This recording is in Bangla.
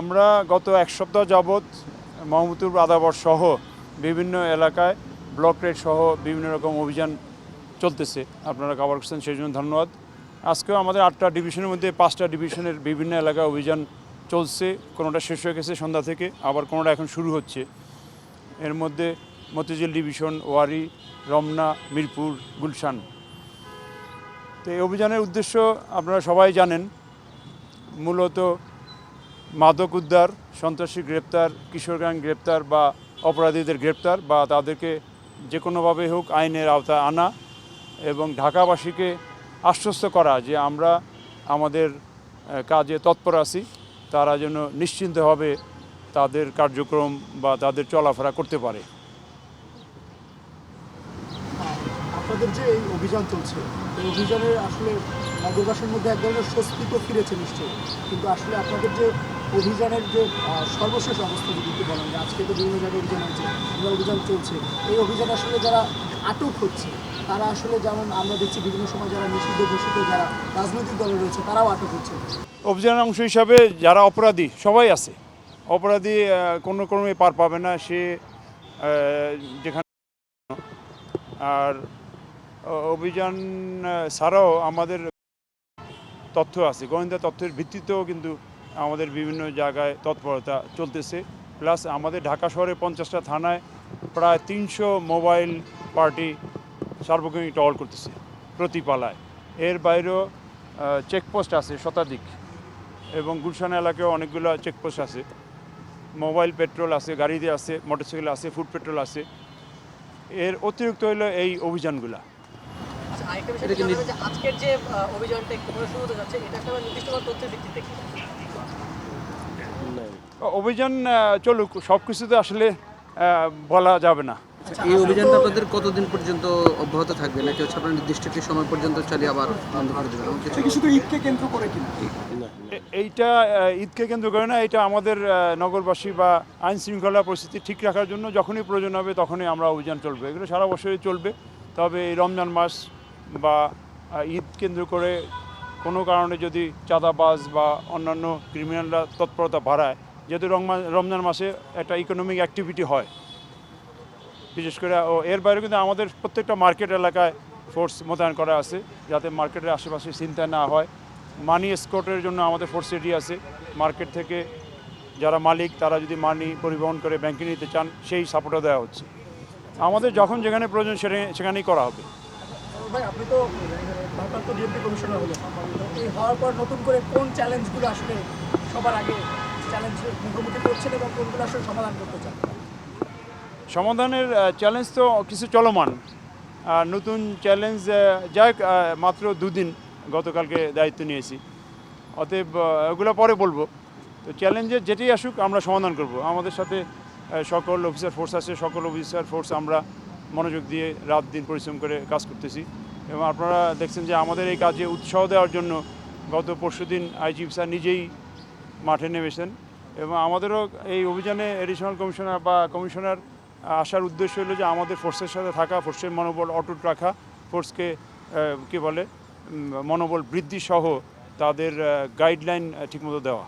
আমরা গত এক সপ্তাহ যাবৎ মোহাম্মদপুর আদাবর সহ বিভিন্ন এলাকায় ব্লক রেড সহ বিভিন্ন রকম অভিযান চলতেছে। আপনারা কভার করছেন, সেই জন্য ধন্যবাদ। আজকেও আমাদের 8টা ডিভিশনের মধ্যে 5টা ডিভিশনের বিভিন্ন এলাকায় অভিযান চলছে। কোনোটা শেষ হয়ে গেছে সন্ধ্যা থেকে, আবার কোনোটা এখন শুরু হচ্ছে। এর মধ্যে মতিঝিল ডিভিশন, ওয়ারী, রমনা, মিরপুর, গুলশান। তো এই অভিযানের উদ্দেশ্য আপনারা সবাই জানেন, মূলত মাদক উদ্ধার, সন্ত্রাসী গ্রেপ্তার, কিশোর গ্যাং গ্রেপ্তার বা অপরাধীদের গ্রেপ্তার বা তাদেরকে যে কোনোভাবে হোক আইনের আওতায় আনা এবং ঢাকাবাসীকে আশ্বস্ত করা যে আমরা আমাদের কাজে তৎপর আছি, তারা যেন নিশ্চিন্তভাবে তাদের কার্যক্রম বা তাদের চলাফেরা করতে পারে। আপনাদের যে এই অভিযান চলছে, এই অভিযানে আসলে নগরবাসীর মধ্যে এক ধরনের স্বস্তি তো ফিরেছে নিশ্চয়ই, কিন্তু আসলে আপনাদের যে অভিযানের যে সর্বশেষ অবস্থা যদি বলেন, যে আজকে তো বিভিন্ন জায়গায় অভিযান হচ্ছে, অভিযান চলছে, এই অভিযানে আসলে যারা আটক হচ্ছে তারা আসলে, যেমন আমরা দেখছি বিভিন্ন সময় যারা নিষিদ্ধ ঘোষিত যারা রাজনৈতিক দলে রয়েছে তারাও আটক হচ্ছে। অভিযানের অংশ হিসাবে যারা অপরাধী সবাই আছে। অপরাধী কোনো ক্রমে পার পাবে না, সে যেখানে। আর অভিযান ছাড়াও আমাদের তথ্য আছে, গোয়েন্দা তথ্যের ভিত্তিতেও কিন্তু আমাদের বিভিন্ন জায়গায় তৎপরতা চলতেছে। প্লাস আমাদের ঢাকা শহরে 50টা থানায় প্রায় 300 মোবাইল পার্টি সার্বক্ষণিক টহল করতেছে প্রতি পালায়। এর বাইরেও চেকপোস্ট আছে শতাধিক, এবং গুলশান এলাকায় অনেকগুলো চেকপোস্ট আছে। মোবাইল পেট্রোল আছে, গাড়িতে আছে, মোটরসাইকেল আছে, ফুড পেট্রোল আছে। এর অতিরিক্ত হলো এই অভিযানগুলা। আজকের যে অভিযানটা শুরু হতে যাচ্ছে, এটা একটা নির্দিষ্ট তথ্যের ভিত্তিতে অভিযান চলুক, সব কিছুতে আসলে বলা যাবে না। এই অভিযানটা আপনাদের কতদিন পর্যন্ত অব্যাহত থাকবে, নাকি হচ্ছে আপনার নির্দিষ্ট একটি সময় পর্যন্ত চালিয়ে আবার বন্ধ করে দেবেন? শুধু ঈদকে কেন্দ্র করে কিনা? এইটা ঈদকে কেন্দ্র করে না, এটা আমাদের নগরবাসী বা আইন শৃঙ্খলা পরিস্থিতি ঠিক রাখার জন্য যখনই প্রয়োজন হবে তখনই আমরা অভিযান চলবে। এগুলো সারা বছরই চলবে। তবে এই রমজান মাস বা ঈদ কেন্দ্র করে কোনো কারণে যদি চাঁদাবাজ বা অন্যান্য ক্রিমিনালরা তৎপরতা বাড়ায়, যেহেতু রমজান মাসে একটা ইকোনমিক অ্যাক্টিভিটি হয় বিশেষ করে, এর বাইরে কিন্তু আমাদের প্রত্যেকটা মার্কেট এলাকায় ফোর্স মোতায়েন করা আছে, যাতে মার্কেটের আশেপাশে চিন্তা না হয়। মানি এসকর্টের জন্য আমাদের ফোর্স রেডি আছে। মার্কেট থেকে যারা মালিক তারা যদি মানি পরিবহন করে ব্যাংকে নিতে চান, সেই সাপোর্টও দেওয়া হচ্ছে। আমাদের যখন যেখানে প্রয়োজন সেখানেই করা হবে। ভাই, আপনি তো ভারপ্রাপ্ত ডিএমপি কমিশনার হলেন, এই হওয়ার পর নতুন করে কোন চ্যালেঞ্জগুলো আসলে সবার আগে চ্যালেঞ্জের মুখোমুখি করছেন এবং কোনগুলো আসলে সমাধান করতে চান? সমাধানের চ্যালেঞ্জ তো কিছু চলমান। নতুন চ্যালেঞ্জ যাই মাত্র 2 দিন গতকালকে দায়িত্ব নিয়েছি, অতএব এগুলো পরে বলবো। তো চ্যালেঞ্জের যেটাই আসুক আমরা সমাধান করব। আমাদের সাথে সকল অফিসার ফোর্স আছে, সকল অফিসার ফোর্স আমরা মনোযোগ দিয়ে রাত দিন পরিশ্রম করে কাজ করতেছি। এবং আপনারা দেখছেন যে আমাদের এই কাজে উৎসাহ দেওয়ার জন্য গত পরশুদিন আইজি স্যার নিজেই মাঠে নেমেছেন। এবং আমাদেরও এই অভিযানে এডিশনাল কমিশনার বা কমিশনার আসার উদ্দেশ্য হলো যে আমাদের ফোর্সের সাথে থাকা, ফোর্সের মনোবল অটুট রাখা, ফোর্সকে কী বলে মনোবল বৃদ্ধি সহ তাদের গাইডলাইন ঠিকমতো দেওয়া।